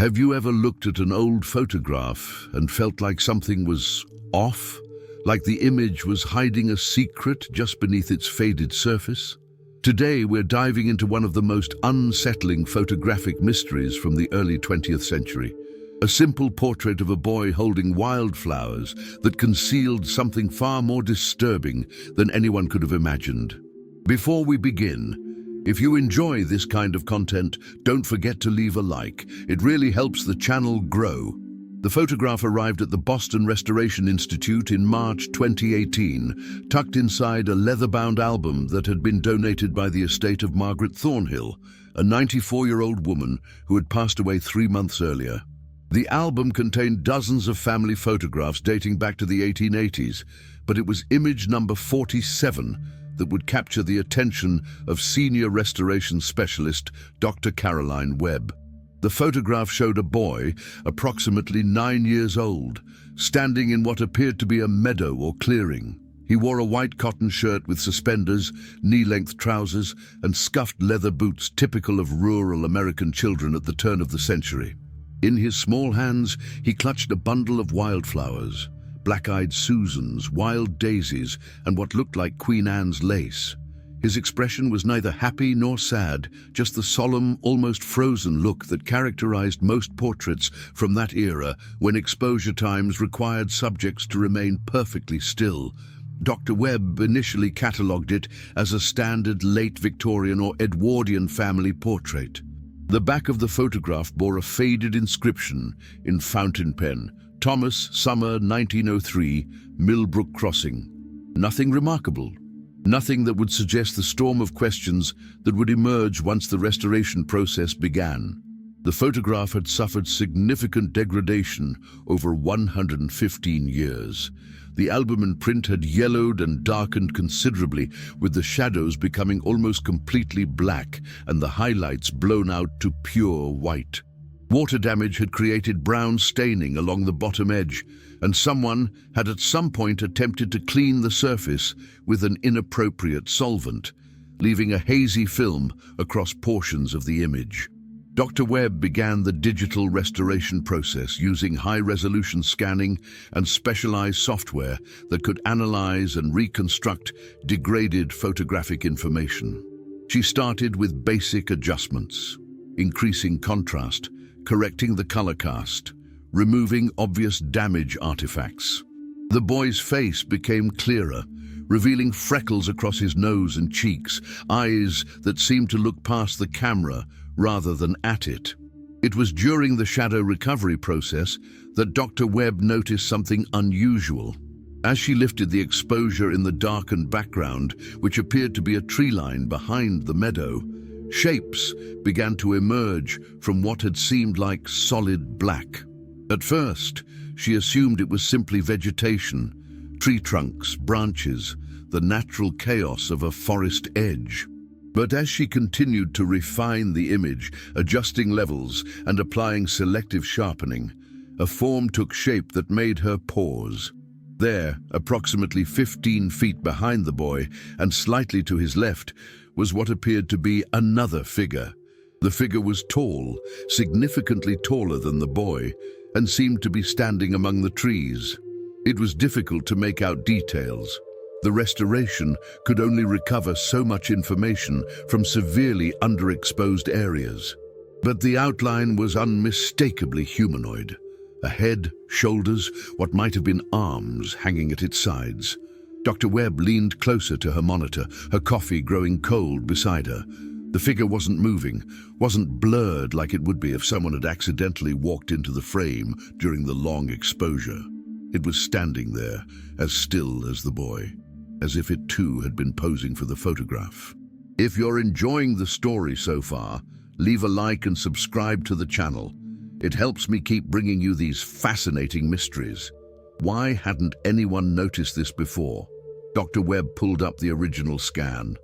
Have you ever looked at an old photograph and felt like something was off? Like the image was hiding a secret just beneath its faded surface? Today we're diving into one of the most unsettling photographic mysteries from the early 20th century. A simple portrait of a boy holding wildflowers that concealed something far more disturbing than anyone could have imagined. Before we begin, if you enjoy this kind of content, don't forget to leave a like. It really helps the channel grow. The photograph arrived at the Boston Restoration Institute in March 2018, tucked inside a leather-bound album that had been donated by the estate of Margaret Thornhill, a 94-year-old woman who had passed away 3 months earlier. The album contained dozens of family photographs dating back to the 1880s, but it was image number 47 that would capture the attention of senior restoration specialist Dr. Caroline Webb. The photograph showed a boy, approximately 9 years old, standing in what appeared to be a meadow or clearing. He wore a white cotton shirt with suspenders, knee-length trousers, and scuffed leather boots typical of rural American children at the turn of the century. In his small hands, he clutched a bundle of wildflowers, black-eyed Susans, wild daisies, and what looked like Queen Anne's lace. His expression was neither happy nor sad, just the solemn, almost frozen look that characterized most portraits from that era when exposure times required subjects to remain perfectly still. Dr. Webb initially catalogued it as a standard late Victorian or Edwardian family portrait. The back of the photograph bore a faded inscription in fountain pen: Thomas Summer 1903, Millbrook Crossing. Nothing remarkable. Nothing that would suggest the storm of questions that would emerge once the restoration process began. The photograph had suffered significant degradation over 115 years. The album and print had yellowed and darkened considerably, with the shadows becoming almost completely black and the highlights blown out to pure white. Water damage had created brown staining along the bottom edge, and someone had at some point attempted to clean the surface with an inappropriate solvent, leaving a hazy film across portions of the image. Dr. Webb began the digital restoration process using high-resolution scanning and specialized software that could analyze and reconstruct degraded photographic information. She started with basic adjustments, increasing contrast, correcting the color cast, removing obvious damage artifacts. The boy's face became clearer, revealing freckles across his nose and cheeks, eyes that seemed to look past the camera rather than at it. It was during the shadow recovery process that Dr. Webb noticed something unusual. As she lifted the exposure in the darkened background, which appeared to be a tree line behind the meadow, shapes began to emerge from what had seemed like solid black. At first, she assumed it was simply vegetation, tree trunks, branches, the natural chaos of a forest edge. But as she continued to refine the image, adjusting levels and applying selective sharpening, a form took shape that made her pause. There, approximately 15 feet behind the boy and slightly to his left, was what appeared to be another figure. The figure was tall, significantly taller than the boy, and seemed to be standing among the trees. It was difficult to make out details. The restoration could only recover so much information from severely underexposed areas. But the outline was unmistakably humanoid. A head, shoulders, what might have been arms hanging at its sides. Dr. Webb leaned closer to her monitor, her coffee growing cold beside her. The figure wasn't moving, wasn't blurred like it would be if someone had accidentally walked into the frame during the long exposure. It was standing there, as still as the boy, as if it too had been posing for the photograph. If you're enjoying the story so far, leave a like and subscribe to the channel. It helps me keep bringing you these fascinating mysteries. Why hadn't anyone noticed this before? Dr. Webb pulled up the original scan.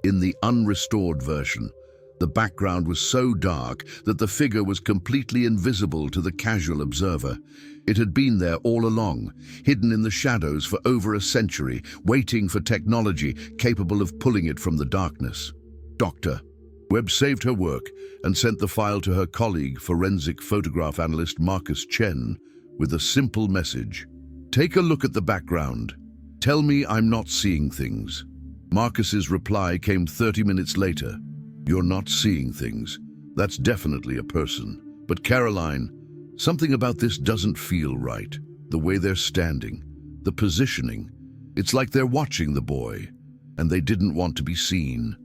In the unrestored version, the background was so dark that the figure was completely invisible to the casual observer. It had been there all along, hidden in the shadows for over a century, waiting for technology capable of pulling it from the darkness. Doctor, Webb saved her work and sent the file to her colleague, forensic photograph analyst Marcus Chen, with a simple message. "Take a look at the background. Tell me I'm not seeing things." Marcus's reply came 30 minutes later. "You're not seeing things. That's definitely a person. But Caroline, something about this doesn't feel right. The way they're standing, the positioning. It's like they're watching the boy, and they didn't want to be seen."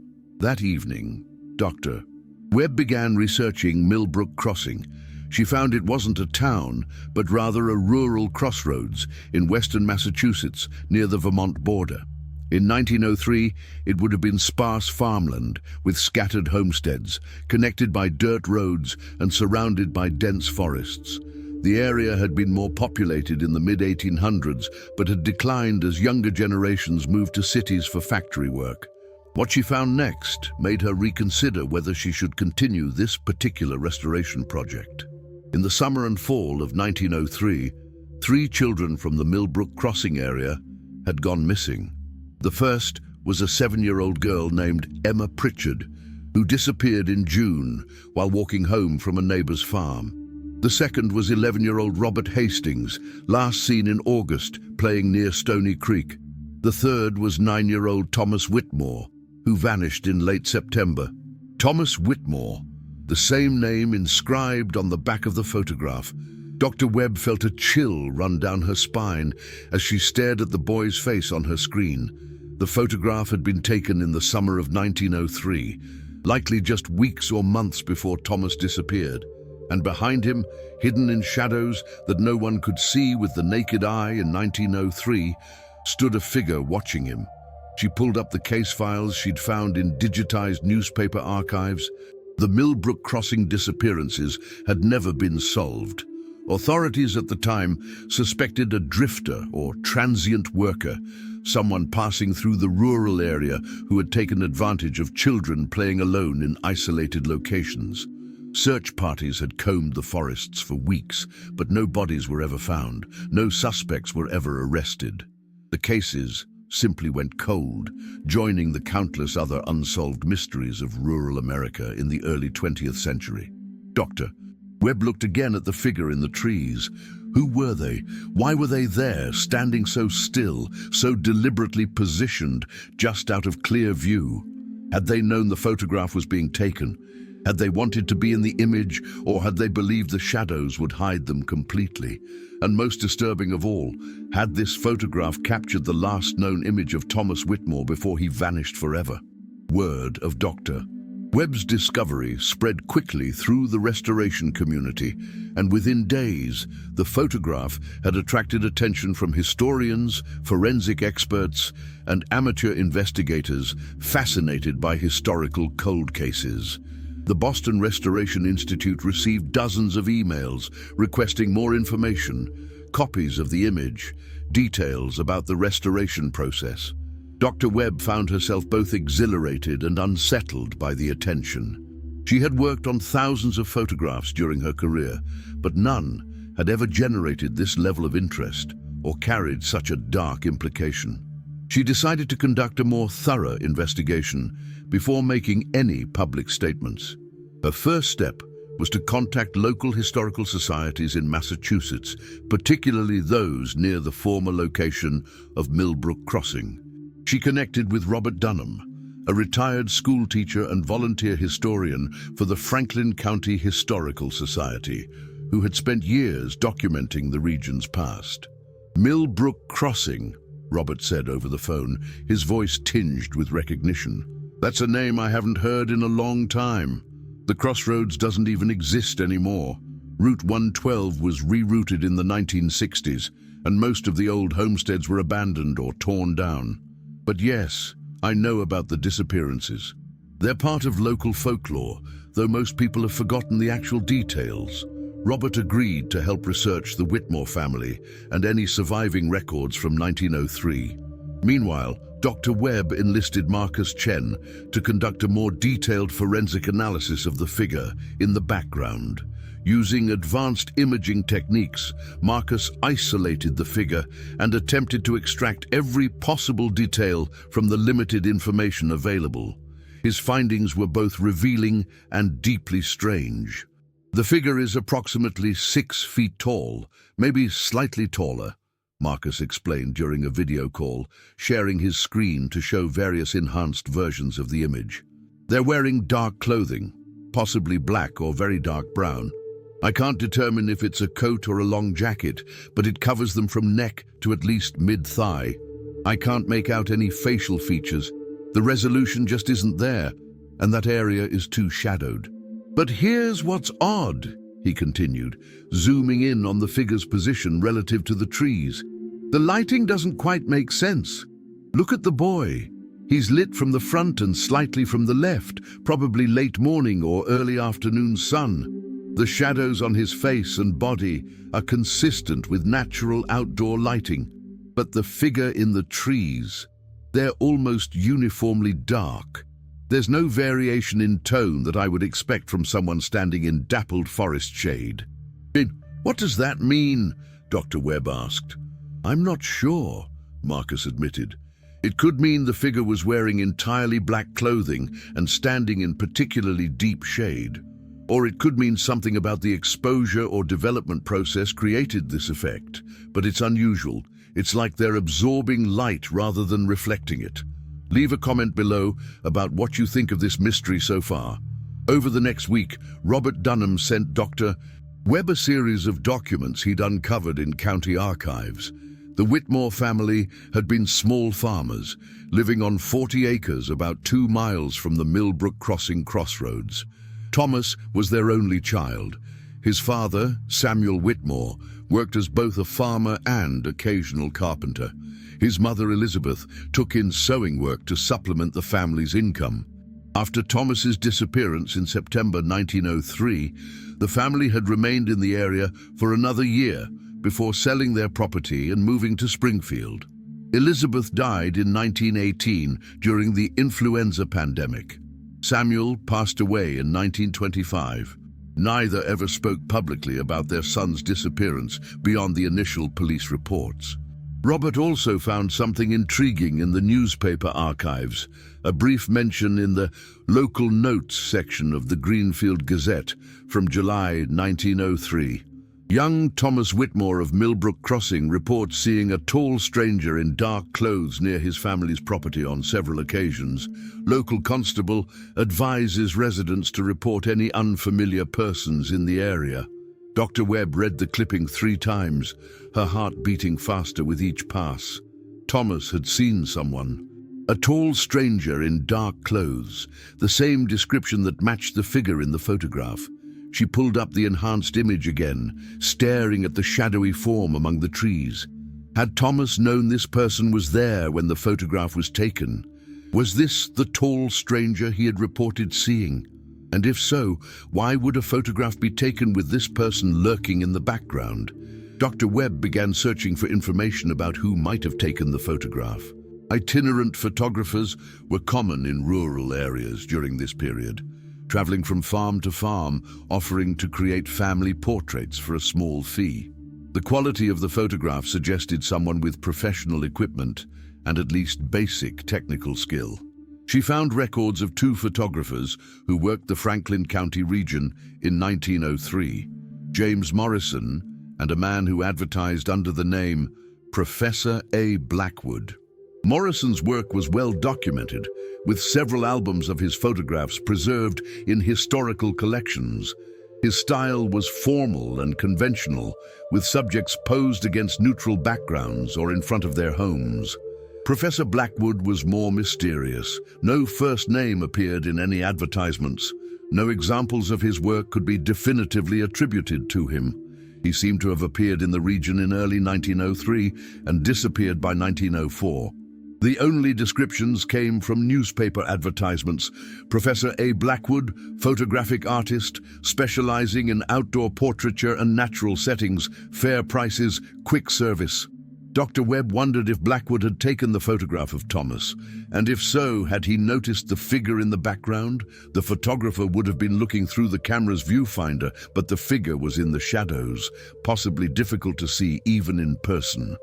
That evening, Dr. Webb began researching Millbrook Crossing. She found it wasn't a town, but rather a rural crossroads in western Massachusetts near the Vermont border. In 1903, it would have been sparse farmland with scattered homesteads, connected by dirt roads and surrounded by dense forests. The area had been more populated in the mid-1800s, but had declined as younger generations moved to cities for factory work. What she found next made her reconsider whether she should continue this particular restoration project. In the summer and fall of 1903, 3 children from the Millbrook Crossing area had gone missing. The first was a 7-year-old girl named Emma Pritchard, who disappeared in June while walking home from a neighbor's farm. The second was 11-year-old Robert Hastings, last seen in August playing near Stony Creek. The third was 9-year-old Thomas Whitmore, who vanished in late September. Thomas Whitmore, the same name inscribed on the back of the photograph. Dr. Webb felt a chill run down her spine as she stared at the boy's face on her screen. The photograph had been taken in the summer of 1903, likely just weeks or months before Thomas disappeared. And behind him, hidden in shadows that no one could see with the naked eye in 1903, stood a figure watching him. She pulled up the case files she'd found in digitized newspaper archives. The Millbrook Crossing disappearances had never been solved. Authorities at the time suspected a drifter or transient worker, someone passing through the rural area who had taken advantage of children playing alone in isolated locations. Search parties had combed the forests for weeks, but no bodies were ever found. No suspects were ever arrested. The cases simply went cold, joining the countless other unsolved mysteries of rural America in the early 20th century. Dr. Webb looked again at the figure in the trees. Who were they? Why were they there, standing so still, so deliberately positioned, just out of clear view? Had they known the photograph was being taken? Had they wanted to be in the image, or had they believed the shadows would hide them completely? And most disturbing of all, had this photograph captured the last known image of Thomas Whitmore before he vanished forever? Word of Dr. Webb's discovery spread quickly through the restoration community, and within days, the photograph had attracted attention from historians, forensic experts, and amateur investigators fascinated by historical cold cases. The Boston Restoration Institute received dozens of emails requesting more information, copies of the image, details about the restoration process. Dr. Webb found herself both exhilarated and unsettled by the attention. She had worked on thousands of photographs during her career, but none had ever generated this level of interest or carried such a dark implication. She decided to conduct a more thorough investigation before making any public statements. Her first step was to contact local historical societies in Massachusetts, particularly those near the former location of Millbrook Crossing. She connected with Robert Dunham, a retired school teacher and volunteer historian for the Franklin County Historical Society, who had spent years documenting the region's past. "Millbrook Crossing," Robert said over the phone, his voice tinged with recognition. "That's a name I haven't heard in a long time. The crossroads doesn't even exist anymore. Route 112 was rerouted in the 1960s, and most of the old homesteads were abandoned or torn down. But yes, I know about the disappearances. They're part of local folklore, though most people have forgotten the actual details." Robert agreed to help research the Whitmore family and any surviving records from 1903. Meanwhile, Dr. Webb enlisted Marcus Chen to conduct a more detailed forensic analysis of the figure in the background. Using advanced imaging techniques, Marcus isolated the figure and attempted to extract every possible detail from the limited information available. His findings were both revealing and deeply strange. The figure is approximately 6 feet tall, maybe slightly taller, Marcus explained during a video call, sharing his screen to show various enhanced versions of the image. They're wearing dark clothing, possibly black or very dark brown. I can't determine if it's a coat or a long jacket, but it covers them from neck to at least mid-thigh. I can't make out any facial features. The resolution just isn't there, and that area is too shadowed. But here's what's odd, he continued, zooming in on the figure's position relative to the trees. The lighting doesn't quite make sense. Look at the boy. He's lit from the front and slightly from the left, probably late morning or early afternoon sun. The shadows on his face and body are consistent with natural outdoor lighting. But the figure in the trees, they're almost uniformly dark. There's no variation in tone that I would expect from someone standing in dappled forest shade. What does that mean? Dr. Webb asked. I'm not sure, Marcus admitted. It could mean the figure was wearing entirely black clothing and standing in particularly deep shade. Or it could mean something about the exposure or development process created this effect. But it's unusual. It's like they're absorbing light rather than reflecting it. Leave a comment below about what you think of this mystery so far. Over the next week, Robert Dunham sent Dr. Webb a series of documents he'd uncovered in county archives. The Whitmore family had been small farmers, living on 40 acres about 2 miles from the Millbrook Crossing crossroads. Thomas was their only child. His father, Samuel Whitmore, worked as both a farmer and occasional carpenter. His mother, Elizabeth, took in sewing work to supplement the family's income. After Thomas's disappearance in September 1903, the family had remained in the area for another year before selling their property and moving to Springfield. Elizabeth died in 1918 during the influenza pandemic. Samuel passed away in 1925. Neither ever spoke publicly about their son's disappearance beyond the initial police reports. Robert also found something intriguing in the newspaper archives, a brief mention in the local notes section of the Greenfield Gazette from July 1903. Young Thomas Whitmore of Millbrook Crossing reports seeing a tall stranger in dark clothes near his family's property on several occasions. Local constable advises residents to report any unfamiliar persons in the area. Dr. Webb read the clipping 3 times, her heart beating faster with each pass. Thomas had seen someone. A tall stranger in dark clothes, the same description that matched the figure in the photograph. She pulled up the enhanced image again, staring at the shadowy form among the trees. Had Thomas known this person was there when the photograph was taken? Was this the tall stranger he had reported seeing? And if so, why would a photograph be taken with this person lurking in the background? Dr. Webb began searching for information about who might have taken the photograph. Itinerant photographers were common in rural areas during this period, traveling from farm to farm, offering to create family portraits for a small fee. The quality of the photograph suggested someone with professional equipment and at least basic technical skill. She found records of 2 photographers who worked the Franklin County region in 1903, James Morrison and a man who advertised under the name Professor A. Blackwood. Morrison's work was well documented, with several albums of his photographs preserved in historical collections. His style was formal and conventional, with subjects posed against neutral backgrounds or in front of their homes. Professor Blackwood was more mysterious. No first name appeared in any advertisements. No examples of his work could be definitively attributed to him. He seemed to have appeared in the region in early 1903 and disappeared by 1904. The only descriptions came from newspaper advertisements. Professor A. Blackwood, photographic artist, specializing in outdoor portraiture and natural settings, fair prices, quick service. Dr. Webb wondered if Blackwood had taken the photograph of Thomas, and if so, had he noticed the figure in the background? The photographer would have been looking through the camera's viewfinder, but the figure was in the shadows, possibly difficult to see even in person.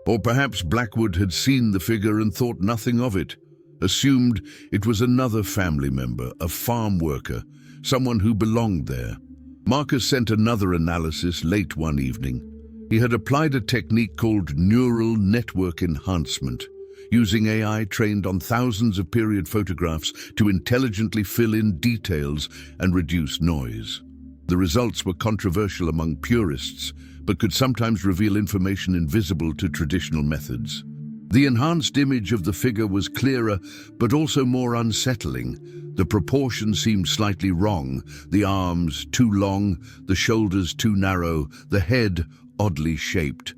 Or perhaps Blackwood had seen the figure and thought nothing of it. assumed it was another family member, a farm worker, someone who belonged there. Marcus sent another analysis late one evening. He had applied a technique called neural network enhancement, using AI trained on thousands of period photographs to intelligently fill in details and reduce noise. The results were controversial among purists, but could sometimes reveal information invisible to traditional methods. The enhanced image of the figure was clearer, but also more unsettling. The proportions seemed slightly wrong, the arms too long, the shoulders too narrow, the head oddly shaped.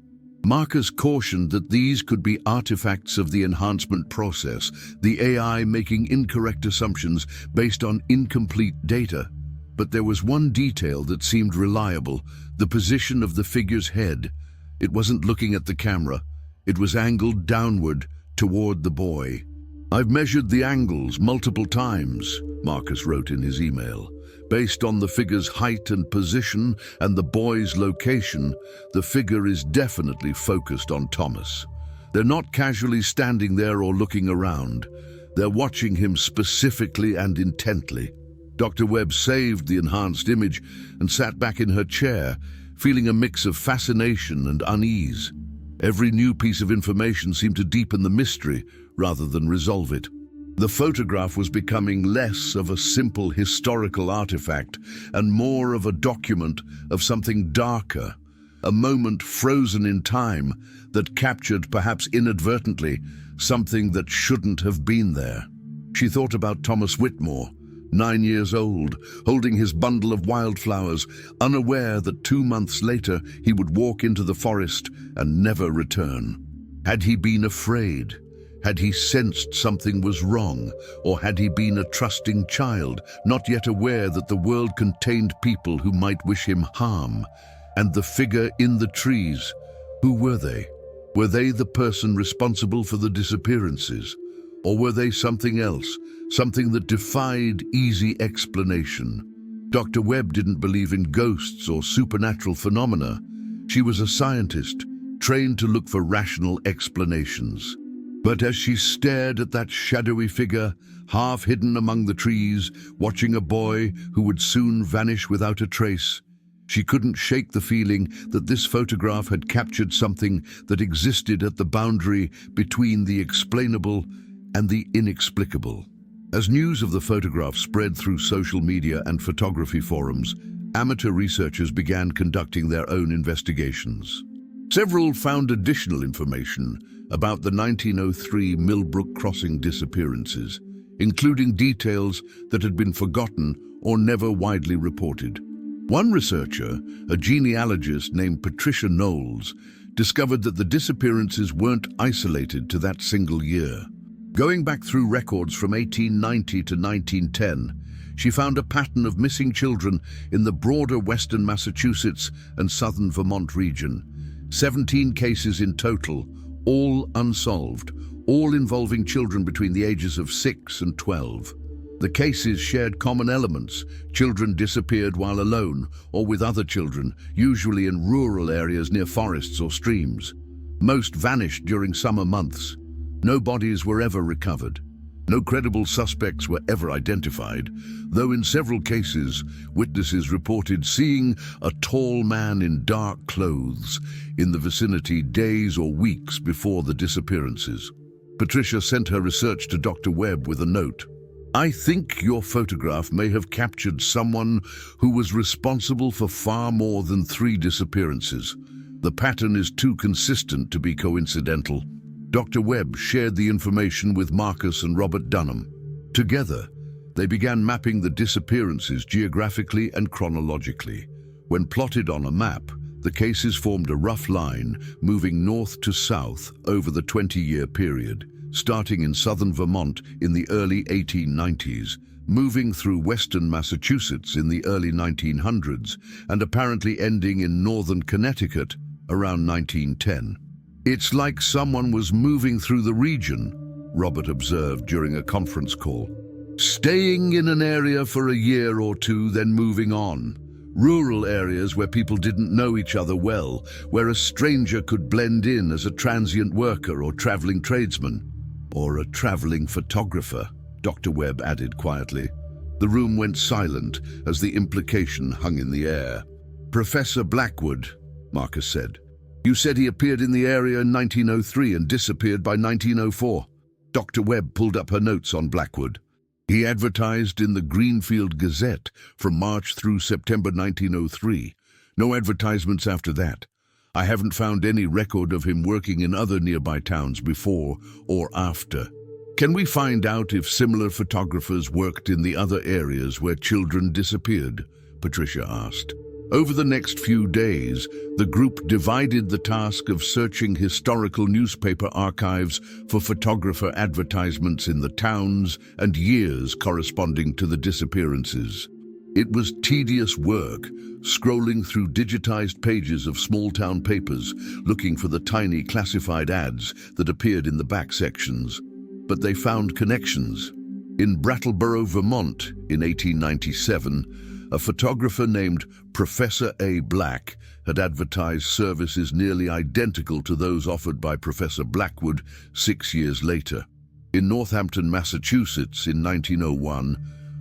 Marcus cautioned that these could be artifacts of the enhancement process, the AI making incorrect assumptions based on incomplete data. But there was one detail that seemed reliable, the position of the figure's head. It wasn't looking at the camera. It was angled downward toward the boy. "I've measured the angles multiple times," Marcus wrote in his email. "Based on the figure's height and position and the boy's location, the figure is definitely focused on Thomas. They're not casually standing there or looking around. They're watching him specifically and intently." Dr. Webb saved the enhanced image and sat back in her chair, feeling a mix of fascination and unease. Every new piece of information seemed to deepen the mystery rather than resolve it. The photograph was becoming less of a simple historical artifact and more of a document of something darker, a moment frozen in time that captured, perhaps inadvertently, something that shouldn't have been there. She thought about Thomas Whitmore, 9 years old, holding his bundle of wildflowers, unaware that 2 months later he would walk into the forest and never return. Had he been afraid? Had he sensed something was wrong? Or had he been a trusting child, not yet aware that the world contained people who might wish him harm? And the figure in the trees, who were they? Were they the person responsible for the disappearances? Or were they something else? Something that defied easy explanation. Dr. Webb didn't believe in ghosts or supernatural phenomena. She was a scientist, trained to look for rational explanations. But as she stared at that shadowy figure, half hidden among the trees, watching a boy who would soon vanish without a trace, she couldn't shake the feeling that this photograph had captured something that existed at the boundary between the explainable and the inexplicable. As news of the photograph spread through social media and photography forums, amateur researchers began conducting their own investigations. Several found additional information about the 1903 Millbrook Crossing disappearances, including details that had been forgotten or never widely reported. One researcher, a genealogist named Patricia Knowles, discovered that the disappearances weren't isolated to that single year. Going back through records from 1890 to 1910, she found a pattern of missing children in the broader western Massachusetts and southern Vermont region. 17 cases in total, all unsolved, all involving children between the ages of 6 and 12. The cases shared common elements. Children disappeared while alone or with other children, usually in rural areas near forests or streams. Most vanished during summer months. No bodies were ever recovered. No credible suspects were ever identified, though in several cases, witnesses reported seeing a tall man in dark clothes in the vicinity days or weeks before the disappearances. Patricia sent her research to Dr. Webb with a note. "I think your photograph may have captured someone who was responsible for far more than 3 disappearances. The pattern is too consistent to be coincidental." Dr. Webb shared the information with Marcus and Robert Dunham. Together, they began mapping the disappearances geographically and chronologically. When plotted on a map, the cases formed a rough line moving north to south over the 20-year period, starting in southern Vermont in the early 1890s, moving through western Massachusetts in the early 1900s, and apparently ending in northern Connecticut around 1910. "It's like someone was moving through the region," Robert observed during a conference call. "Staying in an area for a year or two, then moving on. Rural areas where people didn't know each other well, where a stranger could blend in as a transient worker or traveling tradesman. Or a traveling photographer, Dr. Webb added quietly. The room went silent as the implication hung in the air. Professor Blackwood, Marcus said. You said he appeared in the area in 1903 and disappeared by 1904. Dr. Webb pulled up her notes on Blackwood. He advertised in the Greenfield Gazette from March through September 1903. No advertisements after that. I haven't found any record of him working in other nearby towns before or after. Can we find out if similar photographers worked in the other areas where children disappeared? Patricia asked. Over the next few days, the group divided the task of searching historical newspaper archives for photographer advertisements in the towns and years corresponding to the disappearances. It was tedious work, scrolling through digitized pages of small-town papers, looking for the tiny classified ads that appeared in the back sections. But they found connections. In Brattleboro, Vermont, in 1897, a photographer named Professor A. Black had advertised services nearly identical to those offered by Professor Blackwood 6 years later. In Northampton, Massachusetts, in 1901,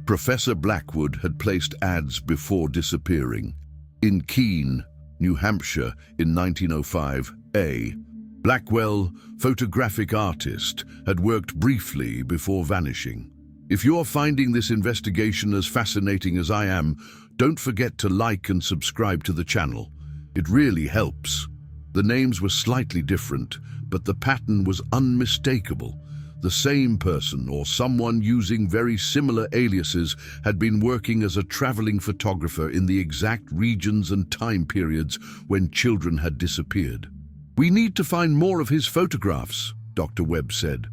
Professor Blackwood had placed ads before disappearing. In Keene, New Hampshire, in 1905, A. Blackwell, photographic artist, had worked briefly before vanishing. If you're finding this investigation as fascinating as I am, don't forget to like and subscribe to the channel. It really helps. The names were slightly different, but the pattern was unmistakable. The same person or someone using very similar aliases had been working as a traveling photographer in the exact regions and time periods when children had disappeared. We need to find more of his photographs, Dr. Webb said.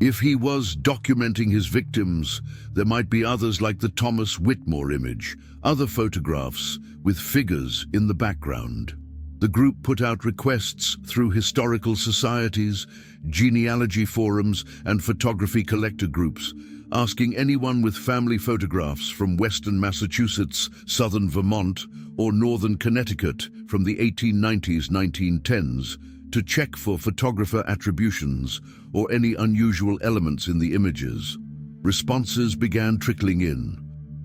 If he was documenting his victims, there might be others like the Thomas Whitmore image, other photographs with figures in the background. The group put out requests through historical societies, genealogy forums, and photography collector groups, asking anyone with family photographs from western Massachusetts, southern Vermont, or northern Connecticut from the 1890s, 1910s to check for photographer attributions or any unusual elements in the images. Responses began trickling in.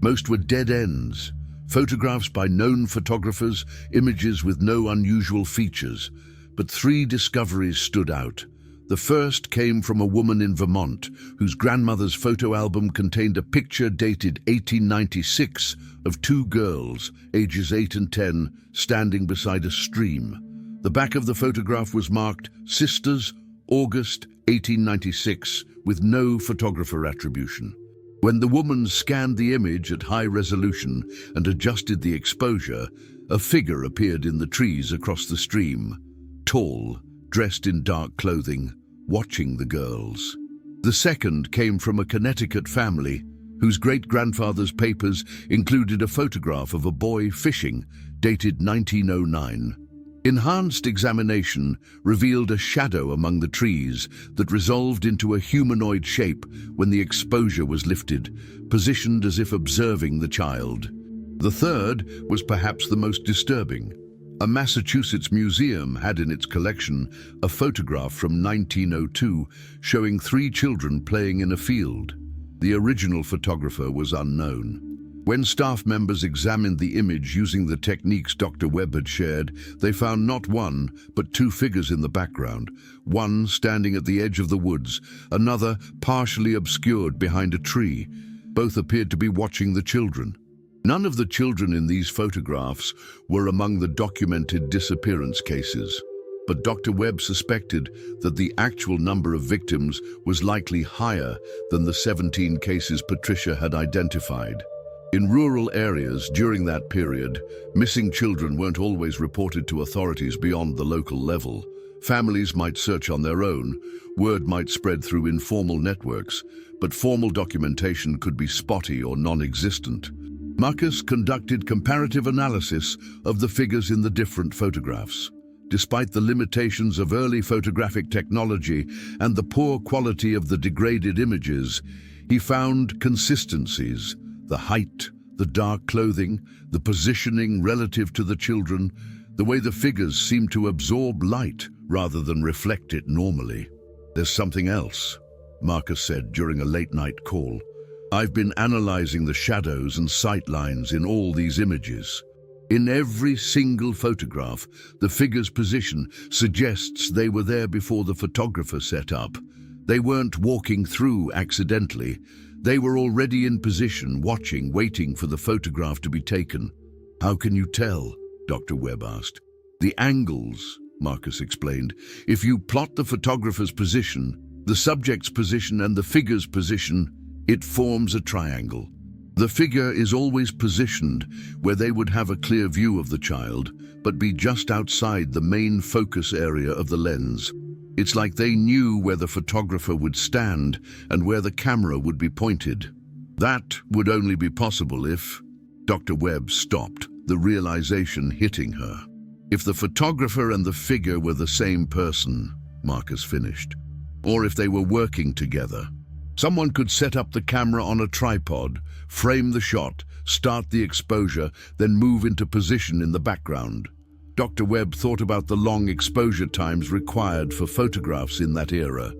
Most were dead ends. Photographs by known photographers, images with no unusual features. But 3 discoveries stood out. The first came from a woman in Vermont whose grandmother's photo album contained a picture dated 1896 of 2 girls, ages 8 and 10, standing beside a stream. The back of the photograph was marked Sisters, August 1896, with no photographer attribution. When the woman scanned the image at high resolution and adjusted the exposure, a figure appeared in the trees across the stream, tall, dressed in dark clothing, watching the girls. The second came from a Connecticut family whose great-grandfather's papers included a photograph of a boy fishing, dated 1909. Enhanced examination revealed a shadow among the trees that resolved into a humanoid shape when the exposure was lifted, positioned as if observing the child. The third was perhaps the most disturbing. A Massachusetts museum had in its collection a photograph from 1902 showing 3 children playing in a field. The original photographer was unknown. When staff members examined the image using the techniques Dr. Webb had shared, they found not 1, but 2 figures in the background, one standing at the edge of the woods, another partially obscured behind a tree. Both appeared to be watching the children. None of the children in these photographs were among the documented disappearance cases, but Dr. Webb suspected that the actual number of victims was likely higher than the 17 cases Patricia had identified. In rural areas during that period, missing children weren't always reported to authorities beyond the local level. Families might search on their own, word might spread through informal networks, but formal documentation could be spotty or non-existent. Marcus conducted comparative analysis of the figures in the different photographs. Despite the limitations of early photographic technology and the poor quality of the degraded images, he found consistencies. The height, the dark clothing, the positioning relative to the children, the way the figures seemed to absorb light rather than reflect it normally. There's something else. Marcus said during a late-night call. "I've been analyzing the shadows and sight lines in all these images. In every single photograph, the figure's position suggests they were there before the photographer set up. They weren't walking through accidentally. They were already in position, watching, waiting for the photograph to be taken." "How can you tell?" Dr. Webb asked. "The angles," Marcus explained. "If you plot the photographer's position, the subject's position and the figure's position, it forms a triangle. The figure is always positioned where they would have a clear view of the child, but be just outside the main focus area of the lens. It's like they knew where the photographer would stand and where the camera would be pointed. That would only be possible if..." Dr. Webb stopped, the realization hitting her. "If the photographer and the figure were the same person," Marcus finished. "Or if they were working together. Someone could set up the camera on a tripod, frame the shot, start the exposure, then move into position in the background." Dr. Webb thought about the long exposure times required for photographs in that era.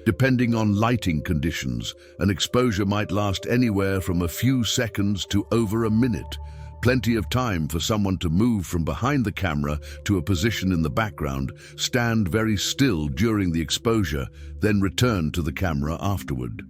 Depending on lighting conditions, an exposure might last anywhere from a few seconds to over a minute. Plenty of time for someone to move from behind the camera to a position in the background, stand very still during the exposure, then return to the camera afterward.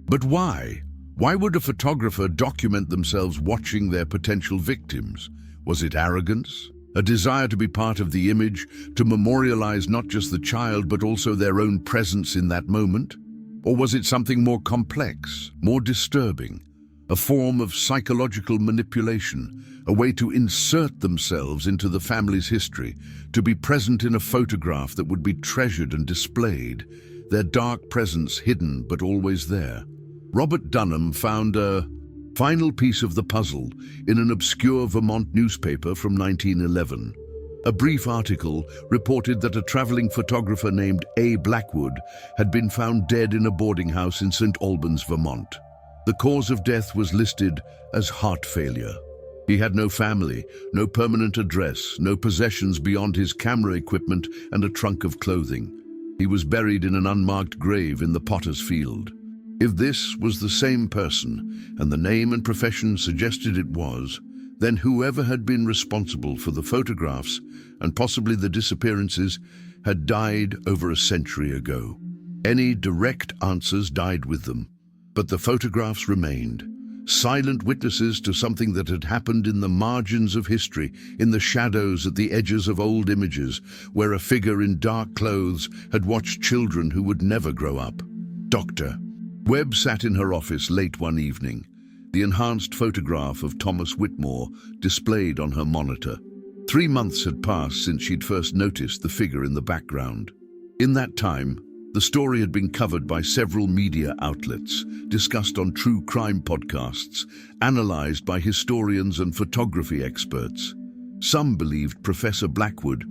But why? Why would a photographer document themselves watching their potential victims? Was it arrogance? A desire to be part of the image, to memorialize not just the child but also their own presence in that moment? Or was it something more complex, more disturbing? A form of psychological manipulation, a way to insert themselves into the family's history, to be present in a photograph that would be treasured and displayed, their dark presence hidden but always there. Robert Dunham found a final piece of the puzzle in an obscure Vermont newspaper from 1911. A brief article reported that a traveling photographer named A. Blackwood had been found dead in a boarding house in St. Albans, Vermont. The cause of death was listed as heart failure. He had no family, no permanent address, no possessions beyond his camera equipment and a trunk of clothing. He was buried in an unmarked grave in the Potter's Field. If this was the same person, and the name and profession suggested it was, then whoever had been responsible for the photographs, and possibly the disappearances, had died over a century ago. Any direct answers died with them, but the photographs remained, silent witnesses to something that had happened in the margins of history, in the shadows at the edges of old images, where a figure in dark clothes had watched children who would never grow up. Dr. Webb sat in her office late one evening, the enhanced photograph of Thomas Whitmore displayed on her monitor. 3 months had passed since she'd first noticed the figure in the background. In that time, the story had been covered by several media outlets, discussed on true crime podcasts, analyzed by historians and photography experts. Some believed Professor Blackwood,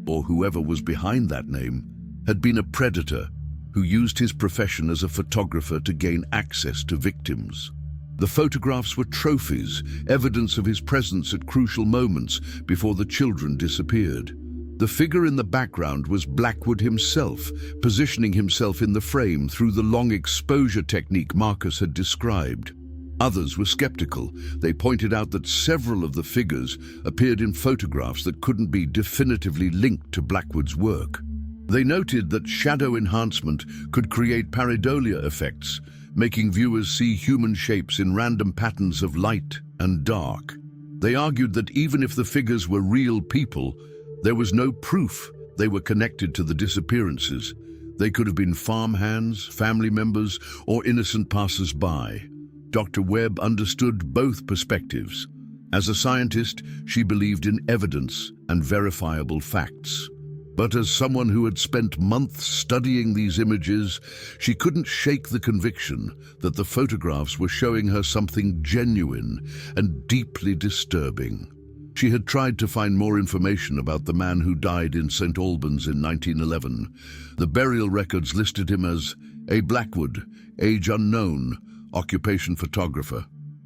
or whoever was behind that name, had been a predator who used his profession as a photographer to gain access to victims. The photographs were trophies, evidence of his presence at crucial moments before the children disappeared. The figure in the background was Blackwood himself, positioning himself in the frame through the long exposure technique Marcus had described. Others were skeptical. They pointed out that several of the figures appeared in photographs that couldn't be definitively linked to Blackwood's work. They noted that shadow enhancement could create pareidolia effects, making viewers see human shapes in random patterns of light and dark. They argued that even if the figures were real people, there was no proof they were connected to the disappearances. They could have been farmhands, family members, or innocent passers-by. Dr. Webb understood both perspectives. As a scientist, she believed in evidence and verifiable facts. But as someone who had spent months studying these images, she couldn't shake the conviction that the photographs were showing her something genuine and deeply disturbing. She had tried to find more information about the man who died in St. Albans in 1911. The burial records listed him as A. Blackwood, age unknown, occupation photographer.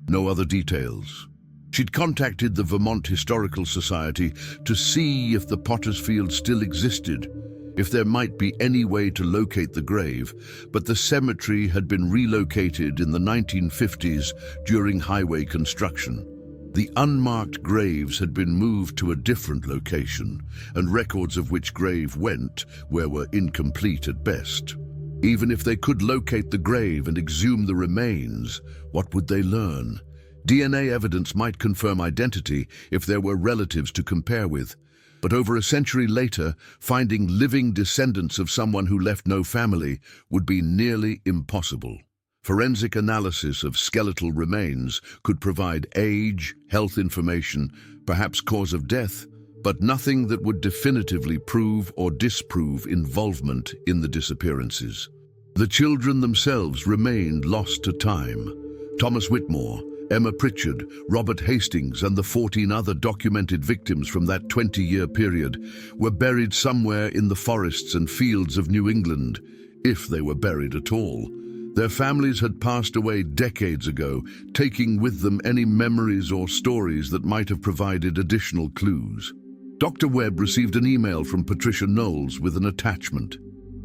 No other details. She'd contacted the Vermont Historical Society to see if the Potter's Field still existed. if there might be any way to locate the grave, but the cemetery had been relocated in the 1950s during highway construction. The unmarked graves had been moved to a different location, and records of which grave went where were incomplete at best. Even if they could locate the grave and exhume the remains, what would they learn? DNA evidence might confirm identity if there were relatives to compare with. But over a century later, finding living descendants of someone who left no family would be nearly impossible. Forensic analysis of skeletal remains could provide age, health information, perhaps cause of death, but nothing that would definitively prove or disprove involvement in the disappearances. The children themselves remained lost to time. Thomas Whitmore, Emma Pritchard, Robert Hastings, and the 14 other documented victims from that 20-year period were buried somewhere in the forests and fields of New England, if they were buried at all. Their families had passed away decades ago, taking with them any memories or stories that might have provided additional clues. Dr. Webb received an email from Patricia Knowles with an attachment.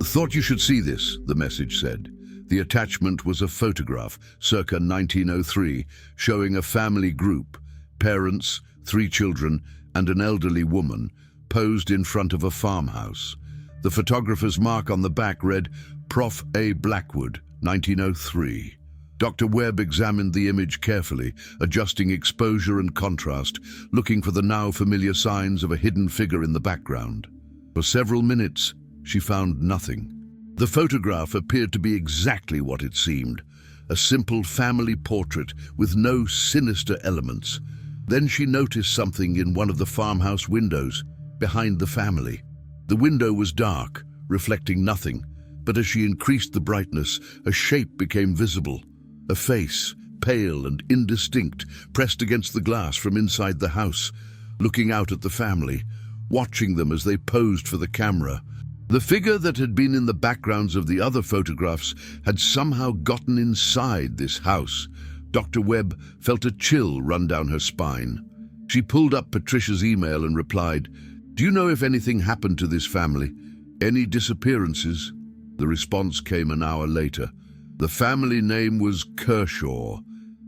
"Thought you should see this," the message said. The attachment was a photograph, circa 1903, showing a family group, parents, 3 children, and an elderly woman, posed in front of a farmhouse. The photographer's mark on the back read, "Prof. A. Blackwood, 1903. Dr. Webb examined the image carefully, adjusting exposure and contrast, looking for the now familiar signs of a hidden figure in the background. For several minutes, she found nothing. The photograph appeared to be exactly what it seemed, a simple family portrait with no sinister elements. Then she noticed something in one of the farmhouse windows, behind the family. The window was dark, reflecting nothing, but as she increased the brightness, a shape became visible. A face, pale and indistinct, pressed against the glass from inside the house, looking out at the family, watching them as they posed for the camera. The figure that had been in the backgrounds of the other photographs had somehow gotten inside this house. Dr. Webb felt a chill run down her spine. She pulled up Patricia's email and replied, "Do you know if anything happened to this family? Any disappearances?" The response came an hour later. The family name was Kershaw.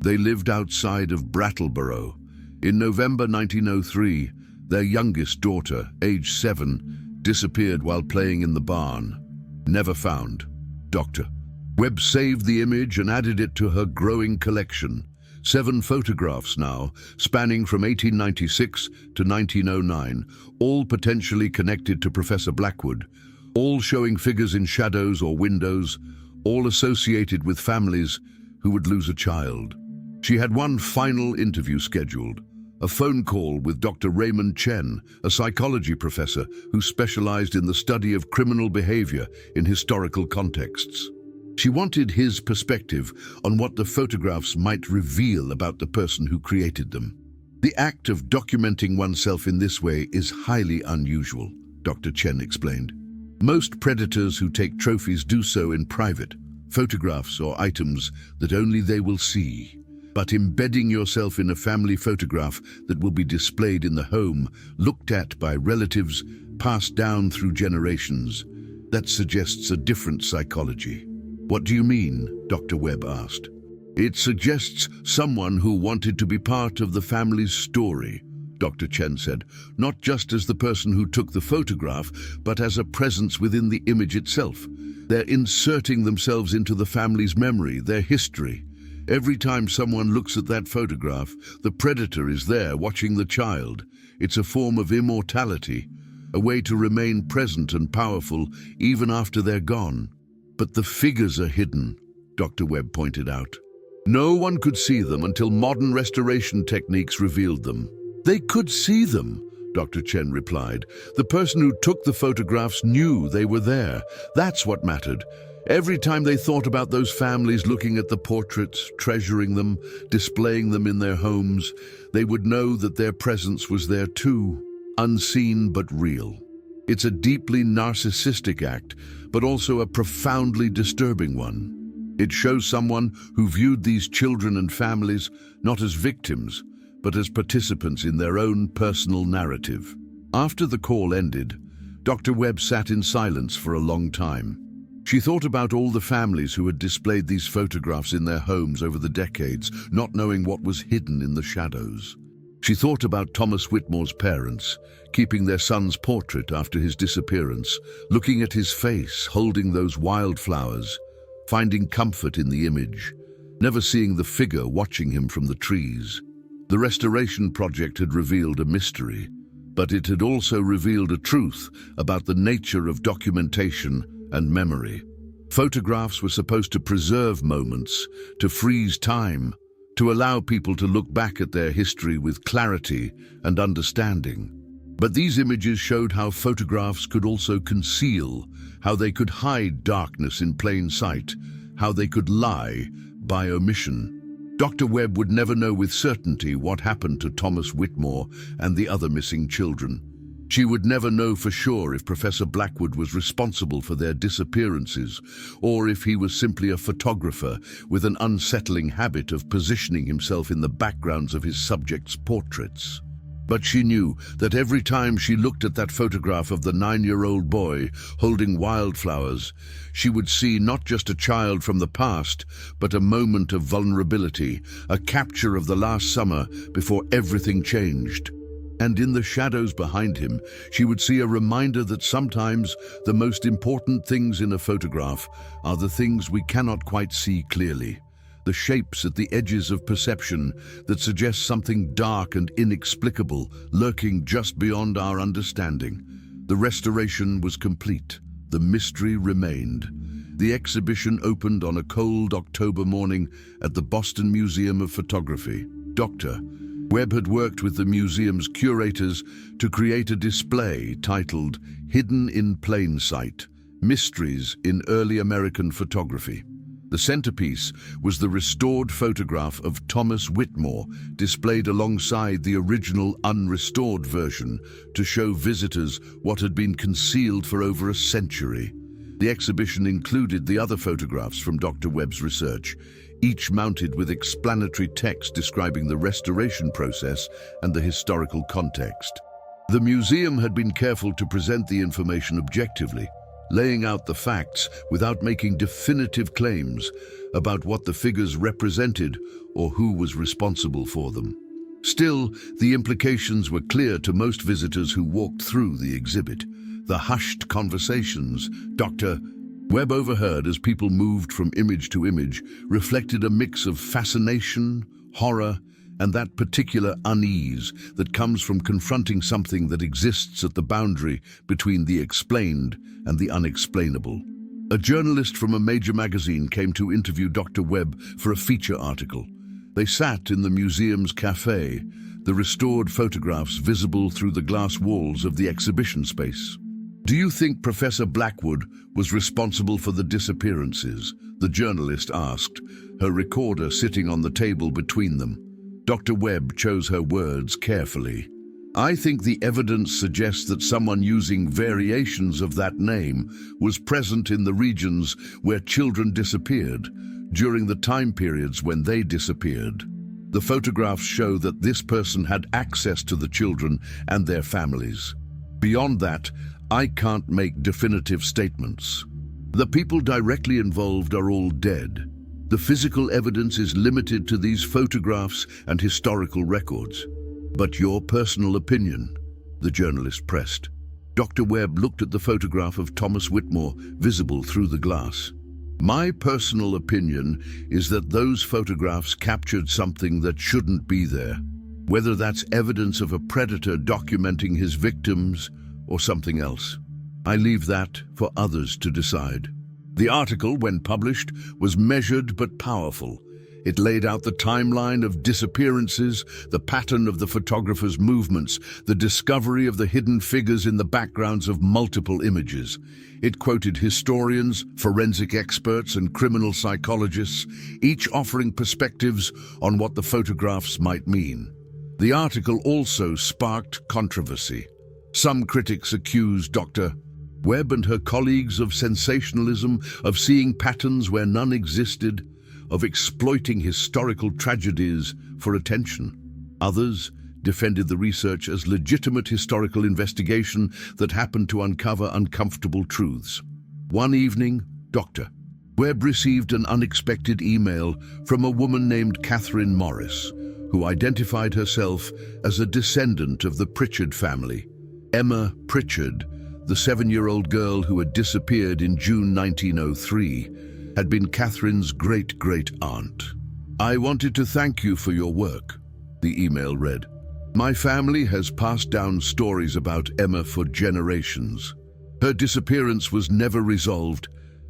They lived outside of Brattleboro. In November 1903, their youngest daughter, age 7, disappeared while playing in the barn. Never found. Dr. Webb saved the image and added it to her growing collection. 7 photographs now, spanning from 1896 to 1909, all potentially connected to Professor Blackwood, all showing figures in shadows or windows, all associated with families who would lose a child. She had one final interview scheduled, a phone call with Dr. Raymond Chen, a psychology professor who specialized in the study of criminal behavior in historical contexts. She wanted his perspective on what the photographs might reveal about the person who created them. The act of documenting oneself in this way is highly unusual, Dr. Chen explained. Most predators who take trophies do so in private, photographs or items that only they will see. But embedding yourself in a family photograph that will be displayed in the home, looked at by relatives, passed down through generations, that suggests a different psychology. "What do you mean?" Dr. Webb asked. "It suggests someone who wanted to be part of the family's story," Dr. Chen said, "not just as the person who took the photograph, but as a presence within the image itself. They're inserting themselves into the family's memory, their history. Every time someone looks at that photograph, the predator is there watching the child. It's a form of immortality, a way to remain present and powerful even after they're gone. But the figures are hidden," Dr. Webb pointed out. "No one could see them until modern restoration techniques revealed them." "They could see them," Dr. Chen replied. "The person who took the photographs knew they were there. That's what mattered. Every time they thought about those families looking at the portraits, treasuring them, displaying them in their homes, they would know that their presence was there too, unseen but real. It's a deeply narcissistic act, but also a profoundly disturbing one. It shows someone who viewed these children and families not as victims, but as participants in their own personal narrative." After the call ended, Dr. Webb sat in silence for a long time. She thought about all the families who had displayed these photographs in their homes over the decades, not knowing what was hidden in the shadows. She thought about Thomas Whitmore's parents, keeping their son's portrait after his disappearance, looking at his face, holding those wildflowers, finding comfort in the image, never seeing the figure watching him from the trees. The restoration project had revealed a mystery, but it had also revealed a truth about the nature of documentation and memory. Photographs were supposed to preserve moments, to freeze time, to allow people to look back at their history with clarity and understanding. But these images showed how photographs could also conceal, how they could hide darkness in plain sight, how they could lie by omission. Dr. Webb would never know with certainty what happened to Thomas Whitmore and the other missing children. She would never know for sure if Professor Blackwood was responsible for their disappearances, or if he was simply a photographer with an unsettling habit of positioning himself in the backgrounds of his subjects' portraits. But she knew that every time she looked at that photograph of the 9-year-old boy holding wildflowers, she would see not just a child from the past, but a moment of vulnerability, a capture of the last summer before everything changed. And in the shadows behind him, she would see a reminder that sometimes the most important things in a photograph are the things we cannot quite see clearly. The shapes at the edges of perception that suggest something dark and inexplicable lurking just beyond our understanding. The restoration was complete. The mystery remained. The exhibition opened on a cold October morning at the Boston Museum of Photography. Dr. Webb had worked with the museum's curators to create a display titled Hidden in Plain Sight: Mysteries in Early American Photography. The centerpiece was the restored photograph of Thomas Whitmore, displayed alongside the original unrestored version to show visitors what had been concealed for over a century. The exhibition included the other photographs from Dr. Webb's research, each mounted with explanatory text describing the restoration process and the historical context. The museum had been careful to present the information objectively, laying out the facts without making definitive claims about what the figures represented or who was responsible for them. Still, the implications were clear to most visitors who walked through the exhibit. The hushed conversations Dr. Webb overheard as people moved from image to image reflected a mix of fascination, horror, and that particular unease that comes from confronting something that exists at the boundary between the explained and the unexplainable. A journalist from a major magazine came to interview Dr. Webb for a feature article. They sat in the museum's cafe, the restored photographs visible through the glass walls of the exhibition space. "Do you think Professor Blackwood was responsible for the disappearances?" the journalist asked, her recorder sitting on the table between them. Dr. Webb chose her words carefully. "I think the evidence suggests that someone using variations of that name was present in the regions where children disappeared, during the time periods when they disappeared. The photographs show that this person had access to the children and their families. Beyond that, I can't make definitive statements. The people directly involved are all dead. The physical evidence is limited to these photographs and historical records." "But your personal opinion?" the journalist pressed. Dr. Webb looked at the photograph of Thomas Whitmore visible through the glass. "My personal opinion is that those photographs captured something that shouldn't be there. Whether that's evidence of a predator documenting his victims or something else. I leave that for others to decide." The article, when published, was measured but powerful. It laid out the timeline of disappearances, the pattern of the photographer's movements, the discovery of the hidden figures in the backgrounds of multiple images. It quoted historians, forensic experts, and criminal psychologists, each offering perspectives on what the photographs might mean. The article also sparked controversy. Some critics accused Dr. Webb and her colleagues of sensationalism, of seeing patterns where none existed, of exploiting historical tragedies for attention. Others defended the research as legitimate historical investigation that happened to uncover uncomfortable truths. One evening, Dr. Webb received an unexpected email from a woman named Catherine Morris, who identified herself as a descendant of the Pritchard family. Emma Pritchard, the 7-year-old girl who had disappeared in June 1903, had been Catherine's great-great-aunt. "I wanted to thank you for your work," the email read. "My family has passed down stories about Emma for generations. Her disappearance was never resolved,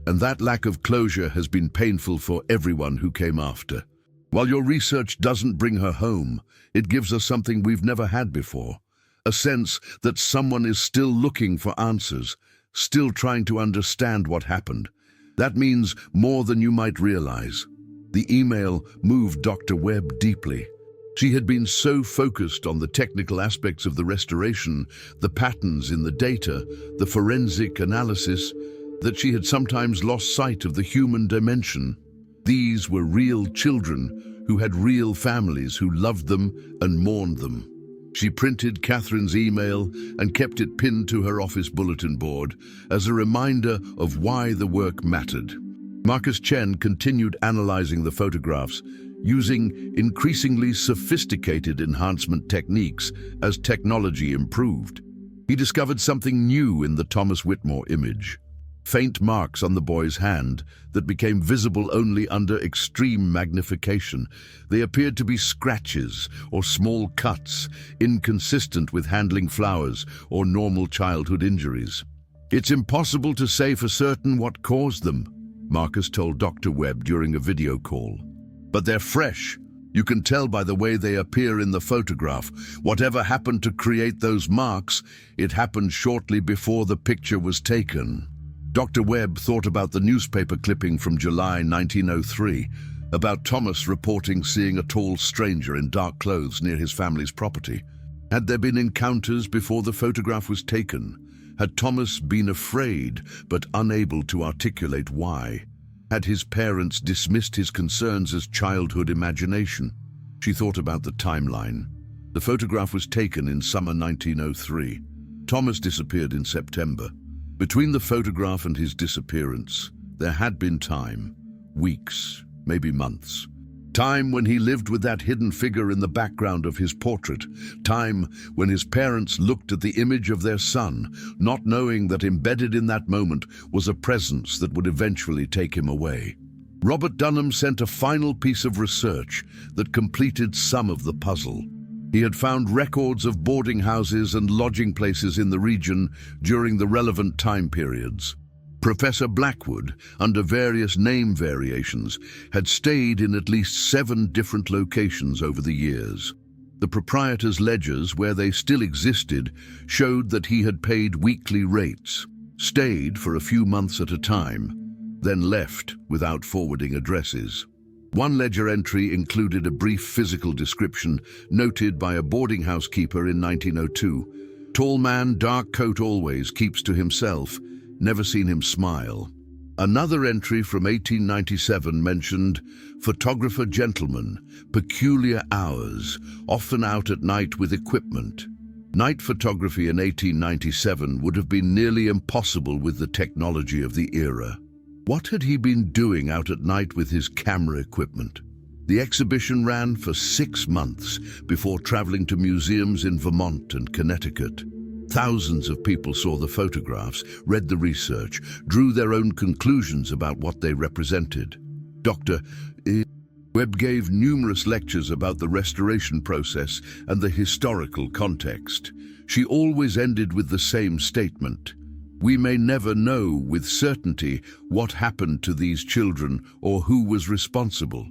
and that lack of closure has been painful for everyone who came after. While your research doesn't bring her home, it gives us something we've never had before, a sense that someone is still looking for answers, still trying to understand what happened. That means more than you might realize." The email moved Dr. Webb deeply. She had been so focused on the technical aspects of the restoration, the patterns in the data, the forensic analysis, that she had sometimes lost sight of the human dimension. These were real children who had real families who loved them and mourned them. She printed Catherine's email and kept it pinned to her office bulletin board as a reminder of why the work mattered. Marcus Chen continued analyzing the photographs, using increasingly sophisticated enhancement techniques as technology improved. He discovered something new in the Thomas Whitmore image. Faint marks on the boy's hand that became visible only under extreme magnification. They appeared to be scratches or small cuts, inconsistent with handling flowers or normal childhood injuries. "It's impossible to say for certain what caused them," Marcus told Dr. Webb during a video call. "But they're fresh. You can tell by the way they appear in the photograph. Whatever happened to create those marks, it happened shortly before the picture was taken." Dr. Webb thought about the newspaper clipping from July 1903, about Thomas reporting seeing a tall stranger in dark clothes near his family's property. Had there been encounters before the photograph was taken? Had Thomas been afraid but unable to articulate why? Had his parents dismissed his concerns as childhood imagination? She thought about the timeline. The photograph was taken in summer 1903. Thomas disappeared in September. Between the photograph and his disappearance, there had been time, weeks, maybe months. Time when he lived with that hidden figure in the background of his portrait. Time when his parents looked at the image of their son, not knowing that embedded in that moment was a presence that would eventually take him away. Robert Dunham sent a final piece of research that completed some of the puzzle. He had found records of boarding houses and lodging places in the region during the relevant time periods. Professor Blackwood, under various name variations, had stayed in at least 7 different locations over the years. The proprietor's ledgers, where they still existed, showed that he had paid weekly rates, stayed for a few months at a time, then left without forwarding addresses. One ledger entry included a brief physical description noted by a boarding house keeper in 1902. "Tall man, dark coat always, keeps to himself. Never seen him smile." Another entry from 1897 mentioned photographer gentleman, peculiar hours, often out at night with equipment. Night photography in 1897 would have been nearly impossible with the technology of the era. What had he been doing out at night with his camera equipment? The exhibition ran for 6 months before traveling to museums in Vermont and Connecticut. Thousands of people saw the photographs, read the research, drew their own conclusions about what they represented. Dr. Webb gave numerous lectures about the restoration process and the historical context. She always ended with the same statement: "We may never know with certainty what happened to these children or who was responsible,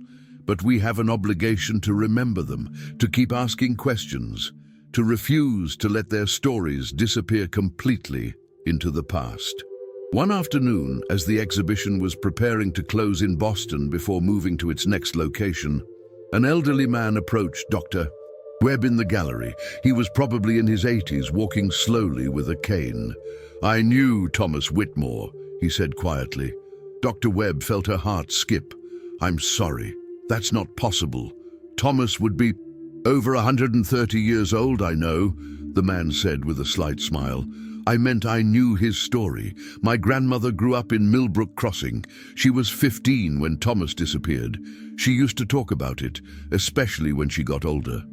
but we have an obligation to remember them, to keep asking questions, to refuse to let their stories disappear completely into the past." One afternoon, as the exhibition was preparing to close in Boston before moving to its next location, an elderly man approached Dr. Webb in the gallery. He was probably in his 80s, walking slowly with a cane. "I knew Thomas Whitmore," he said quietly. Dr. Webb felt her heart skip. "I'm sorry. That's not possible. Thomas would be..." Over 130 years old, I know, the man said with a slight smile. I meant I knew his story. My grandmother grew up in Millbrook Crossing. She was 15 when Thomas disappeared. She used to talk about it, especially when she got older.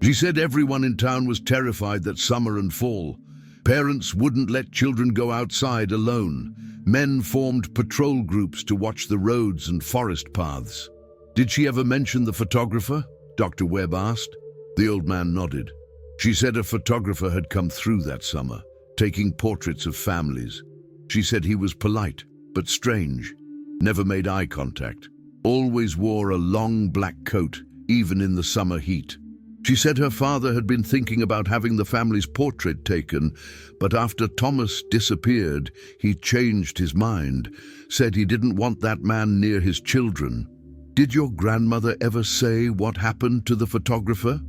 She said everyone in town was terrified that summer and fall. Parents wouldn't let children go outside alone. Men formed patrol groups to watch the roads and forest paths. Did she ever mention the photographer? Dr. Webb asked. The old man nodded. She said a photographer had come through that summer, taking portraits of families. She said he was polite, but strange. Never made eye contact. Always wore a long black coat, even in the summer heat. She said her father had been thinking about having the family's portrait taken, but after Thomas disappeared, he changed his mind, said he didn't want that man near his children. Did your grandmother ever say what happened to the photographer?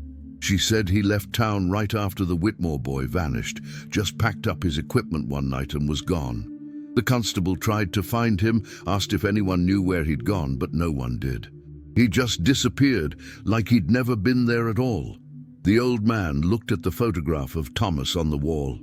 She said he left town right after the Whitmore boy vanished, just packed up his equipment one night and was gone. The constable tried to find him, asked if anyone knew where he'd gone, but no one did. He just disappeared, like he'd never been there at all. The old man looked at the photograph of Thomas on the wall.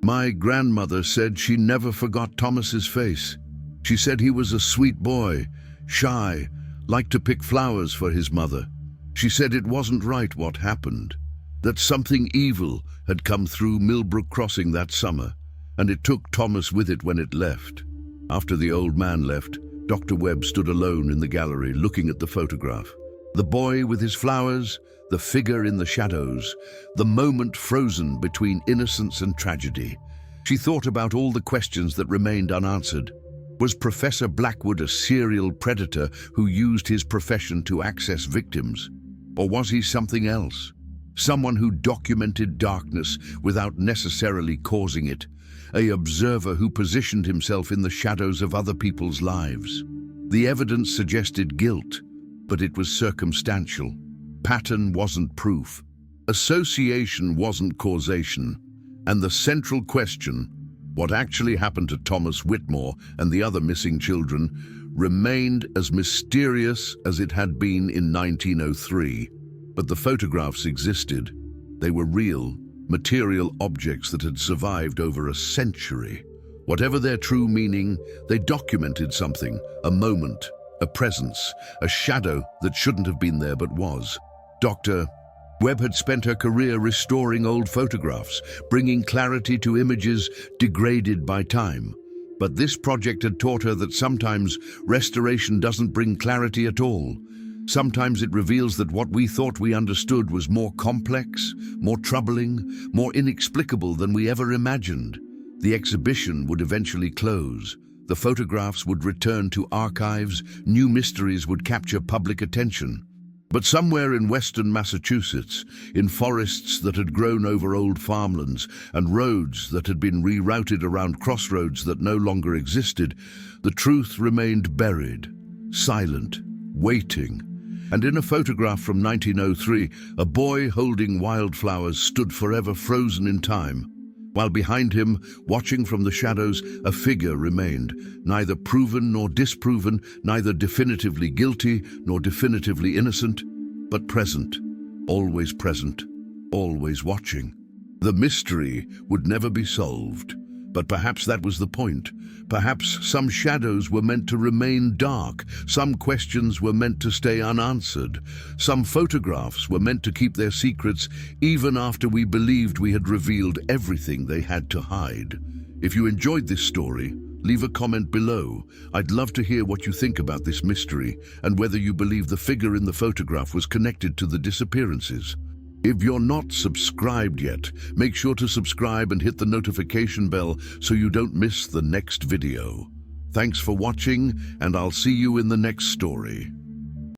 My grandmother said she never forgot Thomas's face. She said he was a sweet boy, shy, liked to pick flowers for his mother. She said it wasn't right what happened, that something evil had come through Millbrook Crossing that summer, and it took Thomas with it when it left. After the old man left, Dr. Webb stood alone in the gallery looking at the photograph. The boy with his flowers, the figure in the shadows, the moment frozen between innocence and tragedy. She thought about all the questions that remained unanswered. Was Professor Blackwood a serial predator who used his profession to access victims? Or was he something else? Someone who documented darkness without necessarily causing it? An observer who positioned himself in the shadows of other people's lives? The evidence suggested guilt, but it was circumstantial. Pattern wasn't proof. Association wasn't causation. And the central question, what actually happened to Thomas Whitmore and the other missing children, remained as mysterious as it had been in 1903. But the photographs existed. They were real, material objects that had survived over a century. Whatever their true meaning, they documented something, a moment, a presence, a shadow that shouldn't have been there but was. Dr. Webb had spent her career restoring old photographs, bringing clarity to images degraded by time. But this project had taught her that sometimes restoration doesn't bring clarity at all. Sometimes it reveals that what we thought we understood was more complex, more troubling, more inexplicable than we ever imagined. The exhibition would eventually close. The photographs would return to archives. New mysteries would capture public attention. But somewhere in western Massachusetts, in forests that had grown over old farmlands and roads that had been rerouted around crossroads that no longer existed, the truth remained buried, silent, waiting. And in a photograph from 1903, a boy holding wildflowers stood forever frozen in time, while behind him, watching from the shadows, a figure remained, neither proven nor disproven, neither definitively guilty nor definitively innocent, but present, always watching. The mystery would never be solved, but perhaps that was the point. Perhaps some shadows were meant to remain dark, some questions were meant to stay unanswered, some photographs were meant to keep their secrets even after we believed we had revealed everything they had to hide. If you enjoyed this story, leave a comment below. I'd love to hear what you think about this mystery and whether you believe the figure in the photograph was connected to the disappearances. If you're not subscribed yet, make sure to subscribe and hit the notification bell so you don't miss the next video. Thanks for watching, and I'll see you in the next story.